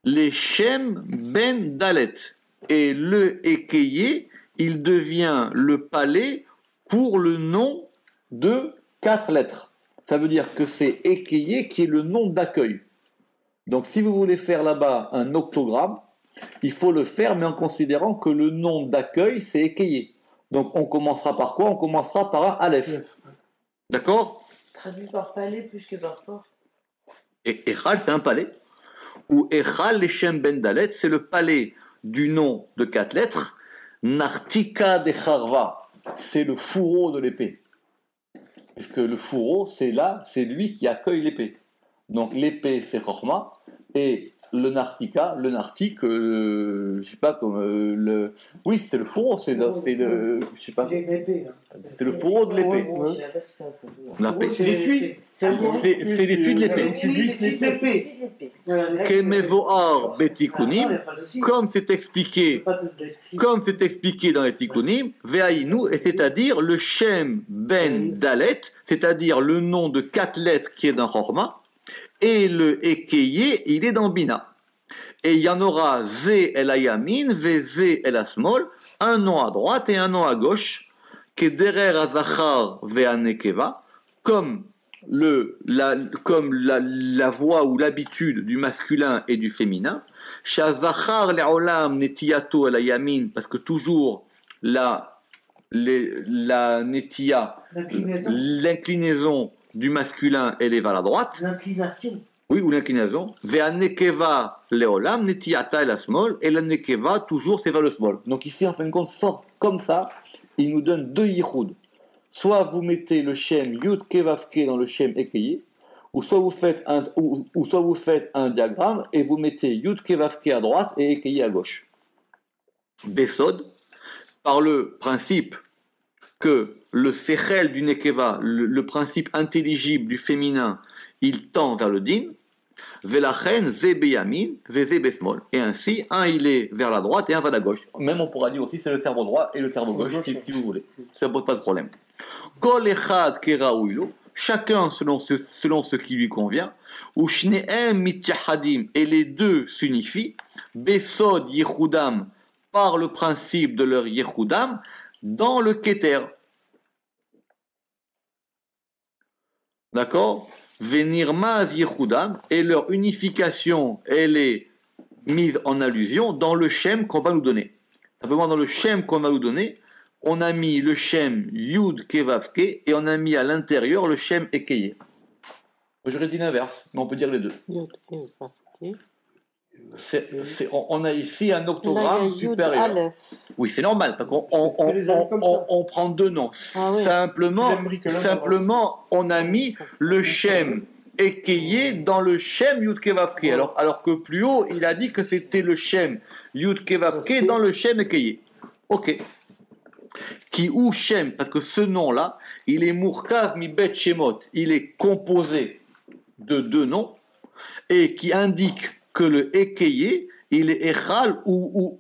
les Shem Ben Dalet. Et le Ekeye, il devient le palais pour le nom de 4 lettres. Ça veut dire que c'est Ekeye qui est le nom d'accueil. Donc si vous voulez faire là-bas un octogramme, il faut le faire, mais en considérant que le nom d'accueil, c'est Ekeye. Donc on commencera par quoi? On commencera par un Aleph. D'accord? Traduit par palais plus que par porte. Et Echal, c'est un palais. Ou Echal, les Shem Ben Dalet, c'est le palais du nom de 4 lettres. Nartika de Charva, c'est le fourreau de l'épée. Parce que le fourreau, c'est là, c'est lui qui accueille l'épée. Donc l'épée, c'est Chochma, et le nartika, le nartik, je sais pas, comme oui, c'est le fourreau, c'est le, je sais pas, J'ai une épée. Là. c'est le fourreau de l'épée. Moi, je sais pas ce que c'est un fourreau. L'épée, C'est l'étui. C'est c'est l'étui de l'épée. l'épée. Kemevoar betikunim, comme c'est expliqué dans les tikkunim, ve'ainu, et c'est-à-dire le shem ben dalet, c'est-à-dire le nom de 4 lettres qui est dans Chorma, et le ekeye, il est dans Bina. Et il y en aura ze el ayamin, ve ze el asmol, un nom à droite et un nom à gauche, kederer azachar ve'anekeva, comme la voix ou l'habitude du masculin et du féminin. Shazachar le'olam netiyato el ayamin, parce que toujours la netia, l'inclinaison du masculin, elle est vers la droite. L'inclination. Oui, ou l'inclinaison. Ve'anekeva le'olam netiyata el asmol, et la nekeva, toujours, c'est vers le small. Donc ici, en fin de compte, comme ça, il nous donne 2 yichud. Soit vous mettez le shem yud kevavke dans le shem ekeye, ou soit vous faites un diagramme et vous mettez yud kevavke à droite et ekeye à gauche. Besod, par le principe que le sechel du nekeva, le principe intelligible du féminin, il tend vers le din, velachen ze beyamin, veze besmol. Et ainsi, un il est vers la droite et un vers la gauche. Même on pourra dire aussi c'est le cerveau droit et le cerveau gauche, si vous voulez. Ça ne pose pas de problème. Kol echad keraouilo, chacun selon ce qui lui convient, ou shneem mityahadim, et les deux s'unifient, besod yechudam, par le principe de leur yechudam, dans le keter. D'accord? Venirmaz yechudam, et leur unification, elle est mise en allusion dans le shem qu'on va nous donner. Simplement dans le shem qu'on va nous donner, on a mis le shem yud kevavke et on a mis à l'intérieur le shem ekeye. J'aurais dit l'inverse, mais on peut dire les deux. On a ici un octogramme supérieur. Oui, c'est normal, parce qu'on prend 2 noms. Ah, oui. Simplement, on a mis le shem ekeye dans le shem yud kevavke. Alors que plus haut, il a dit que c'était le shem yud kevavke dans le shem ekeye. Ok. Qui ou shem, parce que ce nom-là, il est murkav mi bet shemot, il est composé de 2 noms, et qui indique que le ekeye, il est echal ou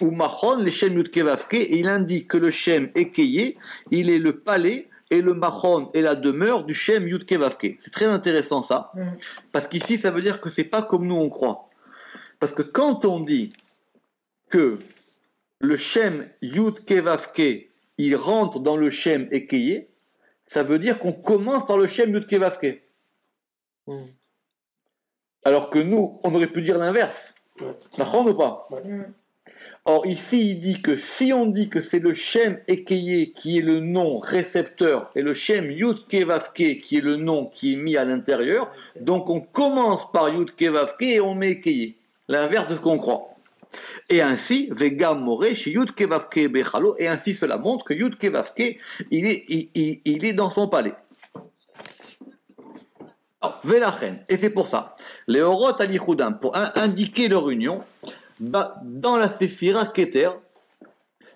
machon, le shem yud kevavke, et il indique que le shem ekeye, il est le palais, et le machon est la demeure du shem yud kevavke. C'est très intéressant ça, parce qu'ici ça veut dire que c'est pas comme nous on croit. Parce que quand on dit que le shem yud kevavke, il rentre dans le shem ekeye, ça veut dire qu'on commence par le shem yud kevavke. Alors que nous, on aurait pu dire l'inverse. D'accord ou pas? Or ici, il dit que si on dit que c'est le shem ekeye qui est le nom récepteur et le shem yud kevavke qui est le nom qui est mis à l'intérieur, donc on commence par yud kevavke et on met ekeye. L'inverse de ce qu'on croit. Et ainsi, Vegam More, chez Yud Kevavke Bechalo, et ainsi cela montre que Yud Kevavke, il est dans son palais. Velachen, et c'est pour ça, les Orot Alichudam, pour indiquer leur union, dans la Séphira Keter,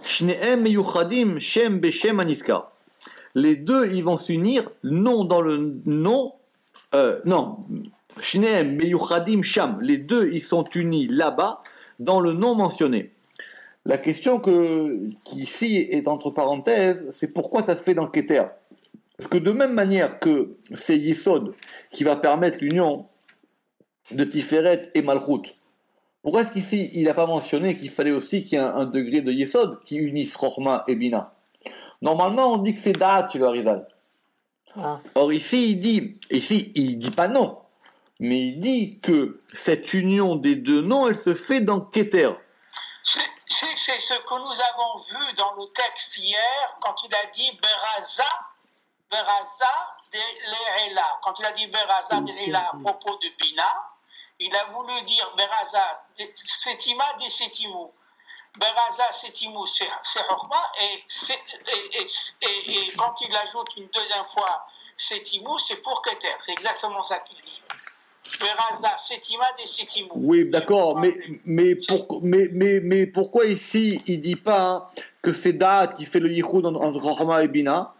Shneem Meyuchadim Shem Beshem Aniskar. Les deux, ils vont s'unir, non dans le nom, Shneem Meyuchadim Sham, les deux, ils sont unis là-bas, dans le nom mentionné. La question qui ici est entre parenthèses, c'est pourquoi ça se fait dans le Keter. Parce que de même manière que c'est Yesod qui va permettre l'union de Tiferet et Malchut, pourquoi est-ce qu'ici il n'a pas mentionné qu'il fallait aussi qu'il y ait un degré de Yesod qui unisse Rochma et Bina? Normalement on dit que c'est Da'at chez le Harizal. Or ici il dit pas non. Mais il dit que cette union des 2 noms, elle se fait dans Keter. C'est ce que nous avons vu dans le texte hier, quand il a dit Beraza de Le'ela. Quand il a dit Beraza de Le'ela à propos de Bina, il a voulu dire Beraza, Setima de Setimu. Beraza, Setimu, c'est Chokma, et quand il ajoute une deuxième fois Setimu, c'est pour Keter. C'est exactement ça qu'il dit. Beraza, Setima des Setimou. Oui, d'accord, mais pourquoi ici il dit pas hein, que c'est Da'at qui fait le yichud entre Chochma et Bina?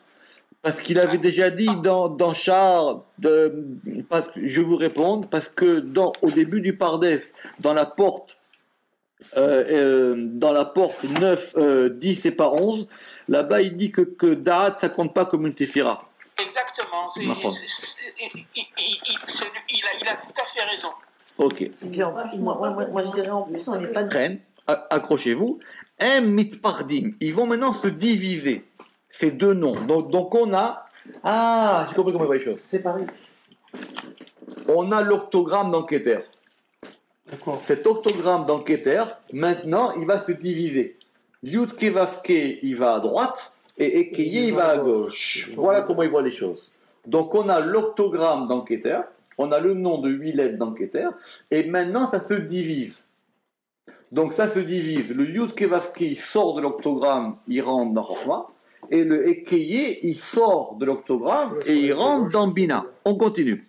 Parce qu'il avait déjà dit dans Char, je vous réponds, parce que au début du Pardes, dans la porte 9, 10 et pas 11, là-bas il dit que Da'at ça compte pas comme une séphira. Exactement, il a tout à fait raison. Ok. Et puis en plus, moi je dirais en plus, on n'est pas... Accrochez-vous. Mitpardim, ils vont maintenant se diviser. Ces deux noms. Donc on a... Ah, j'ai compris comment il voit les choses. C'est pareil. On a l'octogramme d'Anketer. D'accord. Cet octogramme d'Anketer, maintenant, il va se diviser. Yud Kevavke, il va à droite, et Ekeye, il va à gauche. Voilà comment il voit les choses. Donc on a l'octogramme d'Anketer, on a le nom de 8 lettres d'Anketer, et maintenant ça se divise. Donc ça se divise. Le Yud Kevavke, il sort de l'octogramme, il rentre dans Chochma, et le Ekeye, il sort de l'octogramme, et il rentre dans Bina. On continue.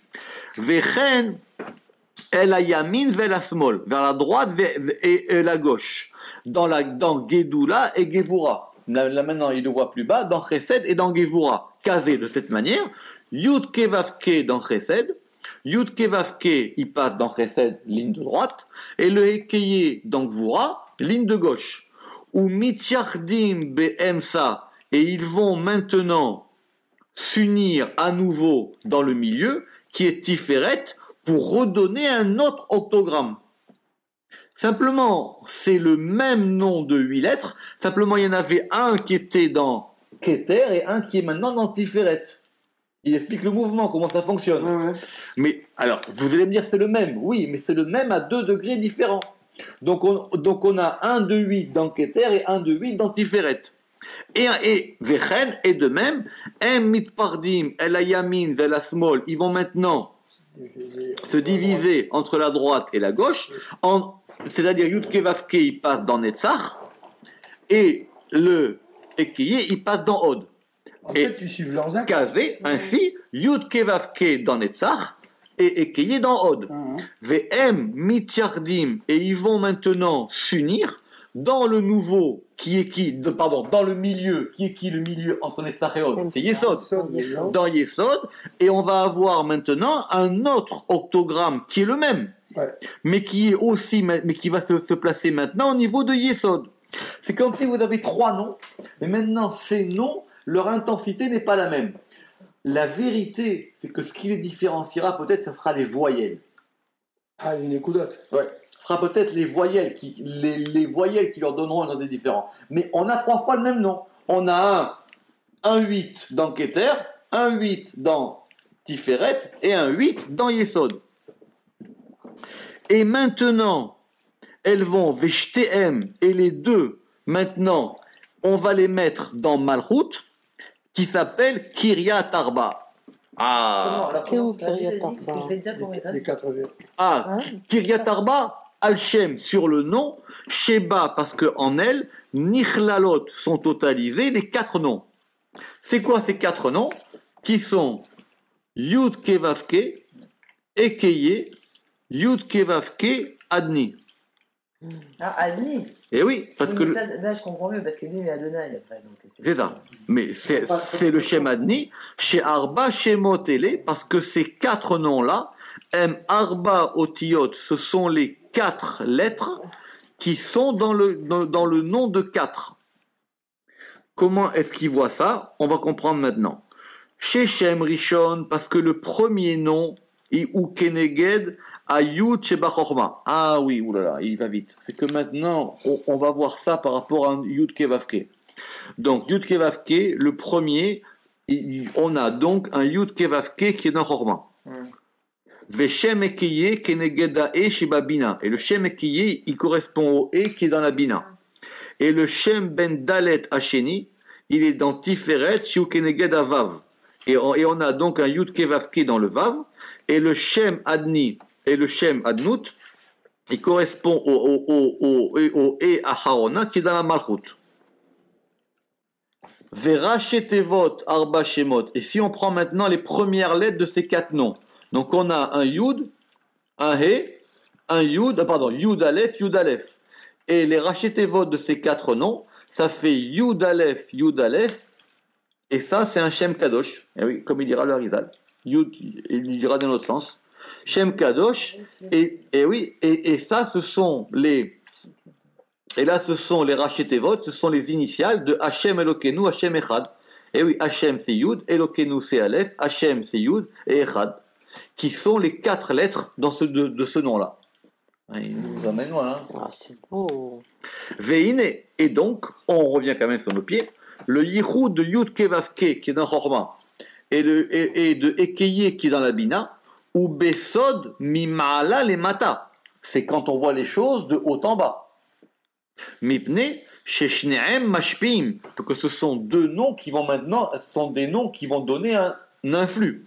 Vechen el ayamin vel asmol, vers la droite et la gauche. Dans Gedula et Gevura. Là maintenant, il le voit plus bas, dans Chesed et dans Gevura. Casé de cette manière. Yud Kevavke dans Chesed. Yud Kevavke, il passe dans Chesed, ligne de droite. Et le Ekeye dans Gevura, ligne de gauche. Ou Mitchardim be'emsa. Et ils vont maintenant s'unir à nouveau dans le milieu, qui est Tiferet, pour redonner un autre octogramme. Simplement, c'est le même nom de 8 lettres, simplement il y en avait un qui était dans Keter et un qui est maintenant dans Tiferet. Il explique le mouvement, comment ça fonctionne. Ouais. Mais, alors, vous allez me dire c'est le même, oui, mais c'est le même à 2 degrés différents. Donc on a un de 8 dans Keter et un de 8 dans Tiferet. Et Vechen, et de même, Mitpardim, El Ayamin, Vel Asmol, ils vont maintenant se diviser entre la droite et la gauche, c'est-à-dire Yud Kevavke, il passe dans Netzach, et le Ekeye, il passe dans Od. En Et fait, tu suives leurs actes. Kazé, ainsi, Yud Kevavke dans Netzach, et Ekeye dans Od. V'em Mitchardim, et ils vont maintenant s'unir dans le nouveau, dans le milieu, qui est qui le milieu entre Netzach et Od? C'est Yesod. Dans Yesod, et on va avoir maintenant un autre octogramme qui est le même, mais qui va se placer maintenant au niveau de Yesod. C'est comme si vous avez 3 noms, mais maintenant ces noms, leur intensité n'est pas la même. La vérité, c'est que ce qui les différenciera peut-être, ce sera les voyelles. Ah, une écoudote. Ouais. Ce sera peut-être les voyelles les voyelles qui leur donneront un nom différent. Mais on a 3 fois le même nom. On a un 8 dans Keter, un 8 dans Tiferet et un 8 dans Yesod. Et maintenant, elles vont Veshtem, et les deux, maintenant, on va les mettre dans Malchut, qui s'appelle Kiryat Arba. Ah, Comment Kiryat Arba? Parce que je vais te dire pour mes Les 4 V. Kiryat Arba, Al-Shem sur le nom, Sheba parce que en elle, Nichlalot sont totalisés les 4 noms. C'est quoi ces 4 noms? Qui sont Yud Kevavke, Ekeye, Yud Kevavke, Adni. Ah, Adni. Et oui, parce que là je comprends mieux, parce que lui il est Adonai après. C'est ça. Mais c'est le Shem Adni, chez Arba, chez Motele, parce que ces 4 noms-là, M Arba Otiyot, ce sont les 4 lettres qui sont dans le nom de 4. Comment est-ce qu'il voit ça? On va comprendre maintenant. Chez Shem Rishon, parce que le premier nom, ou Keneged, à Yud Sheba Chochma. Ah oui, oulala, il va vite. C'est que maintenant, on va voir ça par rapport à Yud Kevavke. Donc, Yud Kevavke, le premier, on a donc un Yud Kevavke qui est dans Chochma. Veshem Ekeye Keneged Ae Sheba Bina. Et le Shem Ekeye, il correspond au E qui est dans la Bina. Et le Shem Ben Dalet Hasheni, il est dans Tiferet Shiu Keneged Avav. Et on a donc un Yud Kevavke dans le Vav. Et le Shem Adni et le Shem Adnout, il correspond au E Aharona qui est dans la Malchut. Vera Shetevot Arba Shemot. Et si on prend maintenant les premières lettres de ces 4 noms, donc on a un Yud, un He, un Yud, pardon, Yud Aleph, Yud Aleph. Et les rachetevot de ces 4 noms, ça fait Yud Aleph, et ça c'est un Shem Kadosh. Et oui, comme il dira le Harizal. Yud, il dira dans l'autre sens. Shem Kadosh, et oui, et ça ce sont les. Et là ce sont les rachetevot, ce sont les initiales de Hashem Elokenu, Hashem Echad. Et oui, Hashem c'est Yud, Elokenu c'est Aleph, Hashem c'est Yud et Echad, qui sont les 4 lettres dans de ce nom-là. Il nous amène loin. Ah, c'est beau. Veine, et donc, on revient quand même sur nos pieds, le Yichud de Yud Kevavke qui est dans Chorma, et de Ekeye qui est dans la Bina, ou Besod Mimala les Mata. C'est quand on voit les choses de haut en bas. Mipne, Sheshneem Mashpim, parce que ce sont 2 noms qui vont maintenant, ce sont des noms qui vont donner un influx.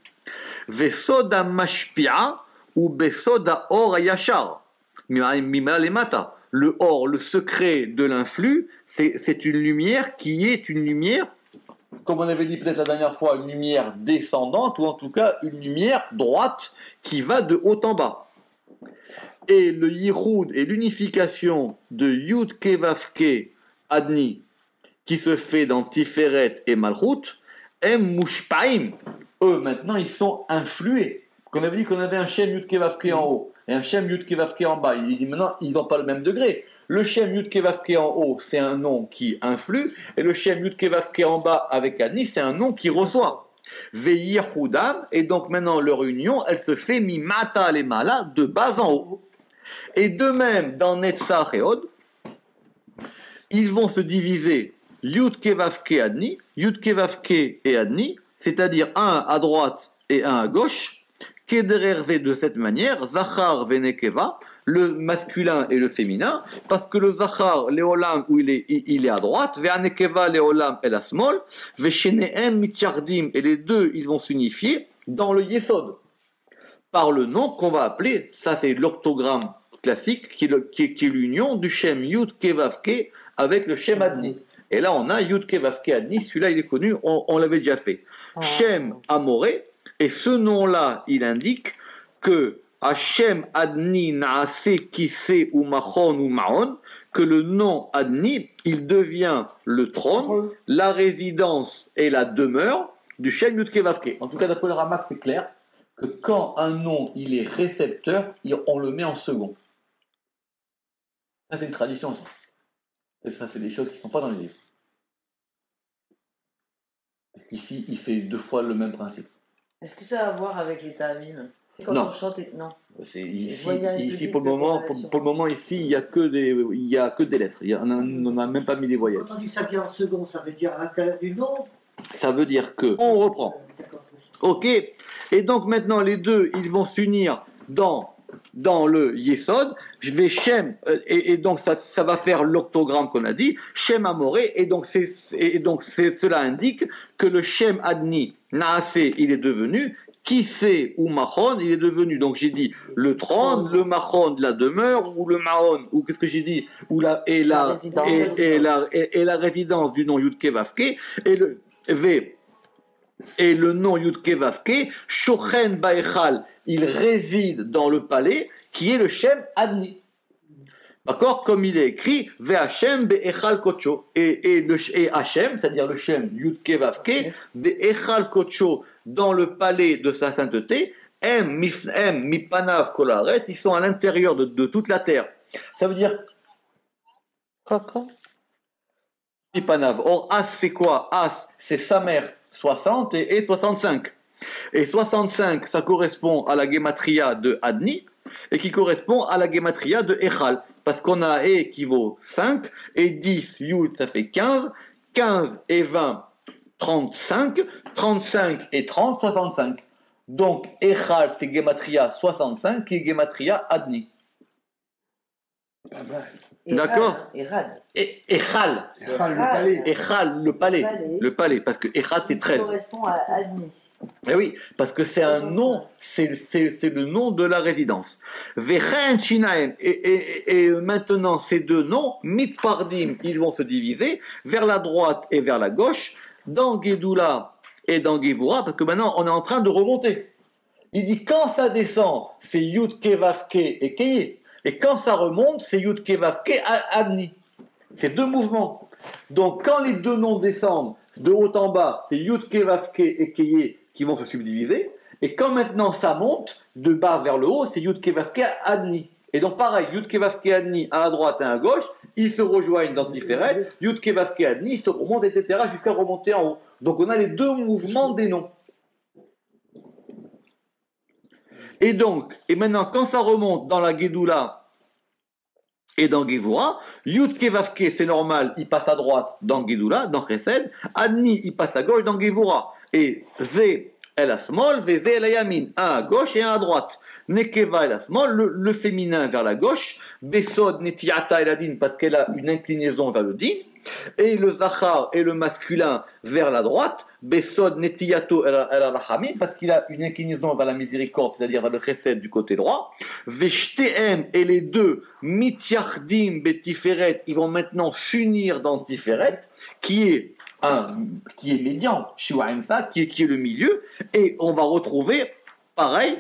Vesoda Mashpia, ou Besoda Or Yachar. Mimalemata. Le or, le secret de l'influx, c'est une lumière qui est une lumière, comme on avait dit peut-être la dernière fois, une lumière descendante, ou en tout cas une lumière droite qui va de haut en bas. Et le yichud et l'unification de Yud Kevavke Adni, qui se fait dans Tiferet et Malchut, Em Mushpaim. Eux, maintenant, ils sont influés. Qu'on avait dit qu'on avait un Shem Yud Kevavke en haut et un Shem Yud Kevavke en bas. Il dit maintenant, ils n'ont pas le même degré. Le Shem Yud Kevavke en haut, c'est un nom qui influe, et le Shem Yud Kevavke en bas avec Adni, c'est un nom qui reçoit. Ve'yirhudam, et donc maintenant leur union, elle se fait mimata lemala, de bas en haut. Et de même, dans Netzach et Od, ils vont se diviser Yud Kevavke Adni, Yud Kevavke et Adni, c'est-à-dire un à droite et un à gauche, Kedererze de cette manière, Zachar Venekeva, le masculin et le féminin, parce que le Zachar, Léolam, où il est à droite, Ve'anekeva, Léolam, et la small, Ve'sheneem Mitchardim, et les deux, ils vont s'unifier dans le Yesod, par le nom qu'on va appeler, ça c'est l'octogramme classique, qui est l'union du Shem Yud Kevavke avec le Shem Adni. Et là, on a Yud Kevavke Adni, celui-là il est connu, on l'avait déjà fait. Shem Amoré, et ce nom-là, il indique que Hashem Adni Naase Kise ou Machon ou Maon, que le nom Adni, il devient le trône, la résidence et la demeure du Shem Yud Kevavke. En tout cas, d'après le Ramak, c'est clair que quand un nom il est récepteur, on le met en second. Ça, c'est une tradition, ça. Et ça, c'est des choses qui ne sont pas dans les livres. Ici, il fait 2 fois le même principe. Est-ce que ça a à voir avec les ta'amim? Quand Non. on chante, non. C'est ici pour le moment, ici, il n'y a que des lettres. On n'a même pas mis des voyelles. Quand on dit ça vient en second, ça veut dire à l'intérieur du nom. Ça veut dire que on reprend. D'accord. Ok. Et donc maintenant, les deux, ils vont s'unir dans le Yesod. Je vais Shem, et donc ça va faire l'octogramme qu'on a dit, Shem Amoré, et donc cela indique que le Shem Adni Naase, il est devenu Kise ou Mahon, il est devenu, donc j'ai dit le trône, le Mahon de la demeure, ou le Mahon, ou qu'est-ce que j'ai dit, ou la résidence du nom Yud Kevavke, et le nom Yud Kevavke, Shochen Baechal, il réside dans le palais, qui est le Shem Adni. D'accord? Comme il est écrit, Ve'Hashem Be'echal Kocho. Et Hashem, c'est-à-dire le Shem Yud Kevavke, Be'echal Kocho, dans le palais de sa sainteté, Mipanav Kolaret, ils sont à l'intérieur de toute la terre. Ça veut dire. Quoi? Mipanav. Or, As, c'est quoi? As, c'est sa mère 60 et 65. Et 65, ça correspond à la gematria de Adni, et qui correspond à la gematria de Echal. Parce qu'on a E qui vaut 5, et 10, Yud, ça fait 15, 15 et 20, 35, 35 et 30, 65. Donc, Echal, c'est gematria 65, qui est gematria Adni. D'accord? Echad. Echal. Echal, le palais. Parce que Echad, c'est 13. Ça correspond à Adni. Eh oui, parce que c'est un nom, c'est le nom de la résidence. Vechen Shinaem, et maintenant ces deux noms, Mitpardim, ils vont se diviser vers la droite et vers la gauche, dans Gedoula et dans Gevura, parce que maintenant on est en train de remonter. Il dit quand ça descend, c'est Yud Kevavke et Keye. Et quand ça remonte, c'est Yud Kevavke Adni. C'est deux mouvements. Donc quand les deux noms descendent de haut en bas, c'est Yud Kevavke et Keye qui vont se subdiviser. Et quand maintenant ça monte, de bas vers le haut, c'est Yud Kevavke Adni. Et donc pareil, Yud Kevavke Adni à droite et à gauche, ils se rejoignent dans Tiferet, Yud Kevavke Adni, ils se remontent, etc. jusqu'à remonter en haut. Donc on a les deux mouvements des noms. Et donc, et maintenant quand ça remonte dans la Gedoula et dans Gevura, Yud Kevavke c'est normal, il passe à droite dans Gedoula, dans Chesed, Adni il passe à gauche dans Gevura. Et Zé El Asmol, Vezé El Yamin, un à gauche et un à droite. Nekeva El Asmol, le féminin vers la gauche, Besod Netiata El Adin, parce qu'elle a une inclinaison vers le din, et le Zachar et le masculin vers la droite, Besod Netiato El Rahamim, parce qu'il a une inclinaison vers la miséricorde, c'est-à-dire vers le chesed du côté droit, Veshtem et les deux, Mityardim Betiferet, ils vont maintenant s'unir dans Tiferet, qui est médian, Shiwaimsa, qui est le milieu, et on va retrouver, pareil,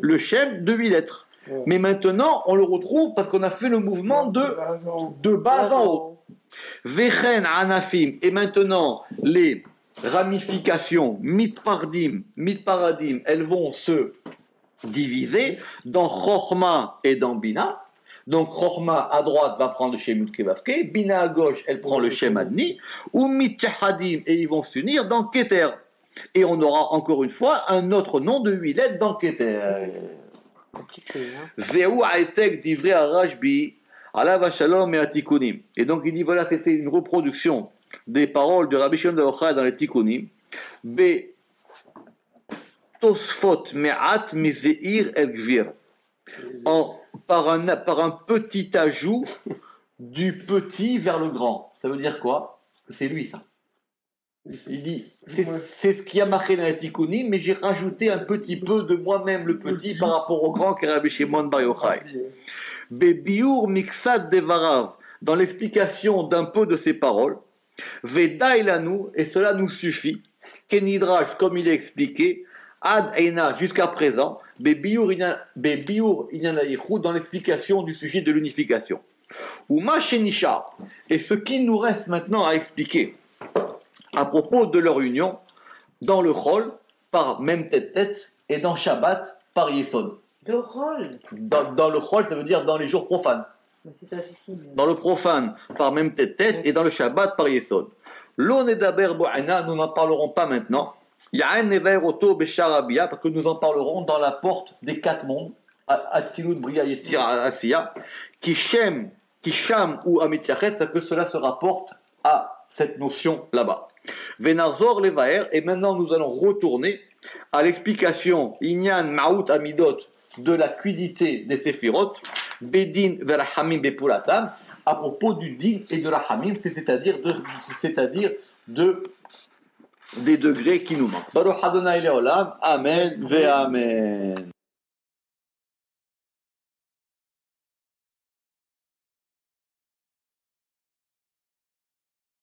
le Shem de 8 lettres. Ouais. Mais maintenant, on le retrouve parce qu'on a fait le mouvement de bas en haut. Vechen Anafim, et maintenant, les ramifications, mitparadim, elles vont se diviser dans Chochma et dans Bina. Donc, Chochma à droite va prendre le Shem Kevavke, Bina à gauche, elle prend le Shem Adni, ou Mitchahadim, et ils vont s'unir dans Keter. Et on aura encore une fois un autre nom de 8 lettres dans Keter. Zéou Aetek divrei Arashbi, Alav Shalom et Atikunim. Et donc, il dit voilà, c'était une reproduction des paroles de Rabbi Shimon bar Yochai dans les Tikunim. Be Tosfot Me'at Mizeir El Gvir. Par un petit ajout du petit vers le grand. Ça veut dire quoi? C'est lui, ça. Il dit, c'est ce qui a marqué dans les Tikkunim, mais j'ai rajouté un petit peu de moi-même, le petit, par rapport au grand qu'est Rabbi Shimon bar Yochai. Bebiur Miksad Devarav, dans l'explication d'un peu de ses paroles, Vedaï lanu, et cela nous suffit, Kenidrash, comme il est expliqué, Ad Eina, jusqu'à présent, Bebiur Inyan dans l'explication du sujet de l'unification. Ou Mashenisha, et ce qui nous reste maintenant à expliquer à propos de leur union, dans le Chol, par même tête, et dans Shabbat, par Yesod. Le Chol dans le Chol, ça veut dire dans les jours profanes. Dans le profane, par même tête, et dans le Shabbat, par Yesod. L'on est d'Aber Bo'ana, nous n'en parlerons pas maintenant. Ya'en Never Oto Besharabia, parce que nous en parlerons dans la porte des 4 mondes, Atzilut, Bria, Yetzir, Asiya, qui Sham ou Amitiyachet, parce que cela se rapporte à cette notion là-bas. Venarzor Levaer, et maintenant nous allons retourner à l'explication Inyan Ma'ut Amidot de la cuidité des Séphirot, Bedin Verachamim Bepulatam, à propos du din et de la Hamim, c'est-à-dire des degrés qui nous manquent. Baruch Adonai Leolam, Amen ve Amen.